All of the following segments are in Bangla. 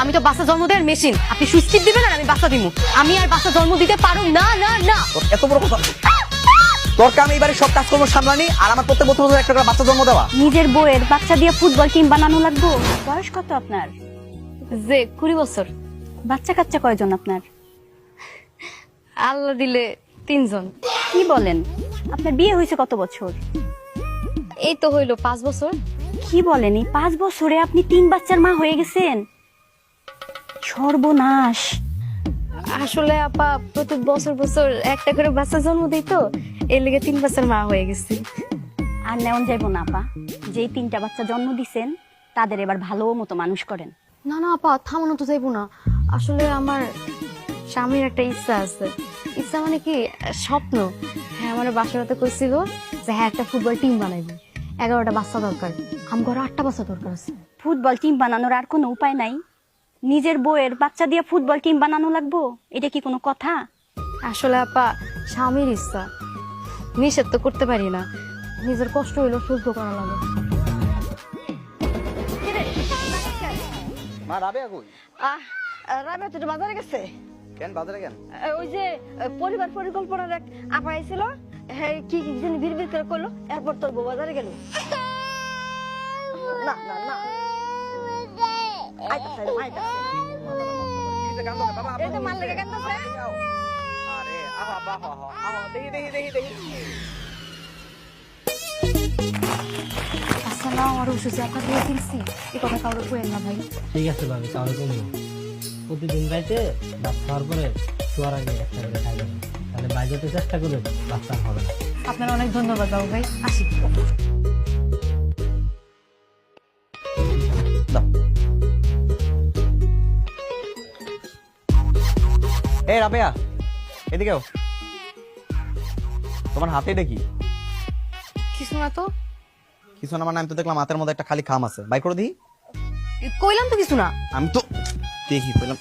আমি তো বাচ্চা জন্ম দেওয়ার মেশিন, আপনি সুইচ টিপ দিবেন আর আমি বাচ্চা দিমু। আমি আর বাচ্চা জন্ম দিতে পারুম না না না। তোর এত বড় কথা, তোর কাম এইবারে সব কাজকর্ম সামলানি আর আমার প্রত্যেক বছর একটা করে বাচ্চা জন্ম দেওয়া। নিজের বউয়ের বাচ্চা দিয়ে ফুটবল টিম বানানো লাগবো? বয়স কত আপনার? যে 20 বছর। বাচ্চা কাচ্চা কয়জন আপনার? আল্লাহ দিলে 3 জন। কি বলেন, আপনার বিয়ে হয়েছে কত বছর? এই তো হইলো 5 বছর। কি বলেন, এই 5 বছরে আপনি 3 বাচ্চার মা হয়ে গেছেন? সর্বনাশ। আসলে আপা প্রতি বছর বছর একটা করে বাচ্চা জন্ম দেই তো, এর লেগে 3 বছর মা হয়ে গেছি। আর নেওয়া যাইব না আপা, যেই 3টা বাচ্চা জন্ম দিছেন তাদের এবার ভালো মতো মানুষ করেন। না না আপা, থামানো তো যাইবো না। আসলে আমার স্বামীর একটা ইচ্ছা আছে। ইচ্ছা মানে কি, স্বপ্ন। হ্যাঁ, আমার বাসাতে কইছিল যে হ্যাঁ একটা ফুটবল টিম বানাইবে, 11টা বাচ্চা দরকার। আমার 8টা বাচ্চা দরকার আছে। ফুটবল টিম বানানোর আর কোনো উপায় নাই? নিজের বউয়ের বাচ্চা দিয়ে ফুটবল টিম বানানো লাগবো? এটা কি কোনো কথা? আসলে আপা স্বামীর ইচ্ছা, নিষেধ তো করতে পারি না। নিজের কষ্ট হইলো সহ্য করা লাগে। মা রাবে কই? রাবেয়া তো বাজারে গেছে। কেন বাজারে কেন? ওই যে পরিবার পরিকল্পনার এক আপা আইছিল, হ্যাঁ কি কি জানি বিড়বিড় করে করলো, এরপর তোর বউ বাজারে গেল। না না না আইতাছে রে, আইতাছে। এই যে মাল লেগে কান্দাছে। আরে আহা বাহা আহা দেখি দেখি দেখি দেখি। আচ্ছা না, আমার ওষুধ আপনার দিয়ে কিনছি, এই কথা কাউকে কইেন না ভাই। ঠিক আছে ভাবি, তাহলে কমবো। প্রতিদিন রাইতে ভাত খাওয়ার পরে শোয়ার আগে একটা করে খাই যাবে, তাহলে বাইরে চেষ্টা করবে বাচ্চা আর হবে না। আপনার অনেক ধন্যবাদ বাবু ভাই, আসি। দাও। এই রাবেয়া এদিকেও। তোমার হাতে এটা কি? কিছু না তো। কিছু না মানে আমি তো দেখলাম হাতের মধ্যে একটা খালি খাম আছে, বাই করে দিই। কইলাম তো কিছু না। আমি তো দেখি পেলাম।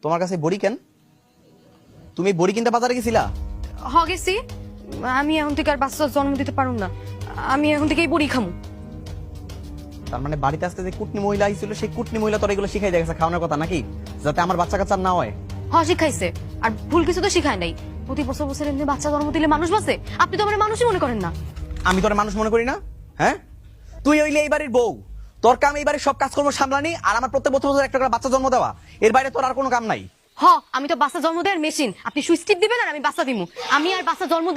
তোমার কাছে বড়ি কেন? তুমি বড়ি কিনতে বাজারে গেছিলা? গেছি। আমি এখন থেকে আর বাচ্চা জন্ম দিতে পারুম না, আমি এখন থেকে এই বড়ি খামু। তার মানে বাড়িতে আজকে যে কুটনি মহিলা আইছিল সেই কুটনি মহিলা তোর এগুলো শিখাই দেখেছে খাওয়ানোর কথা নাকি, যাতে আমার বাচ্চা কাচ্চা না হয়? শিখাইছে, আর ভুল কিছু তো শিখায় নাই। প্রতি বছর বছর এমনি বাচ্চা জন্ম দিলে মানুষ বাঁচে, আপনি তো আমার মানুষই মনে করেন না। আমি তোর মানুষ মনে করি না? হ্যাঁ, তুই হইলে এই বাড়ির বউ, তোর কাম এই বাড়ির সব কাজকর্ম সামলানি আর আমার প্রত্যেক বছর একটা করে বাচ্চা জন্ম দেওয়া, এর বাইরে তোর আর কোনো কাম নাই। আমি তো বাচ্চা জন্ম দেওয়ার মেশিন, আপনি সুইচ টিপ দিবেন আর আমি বাচ্চা দিমু। আমি আর বাচ্চা জন্ম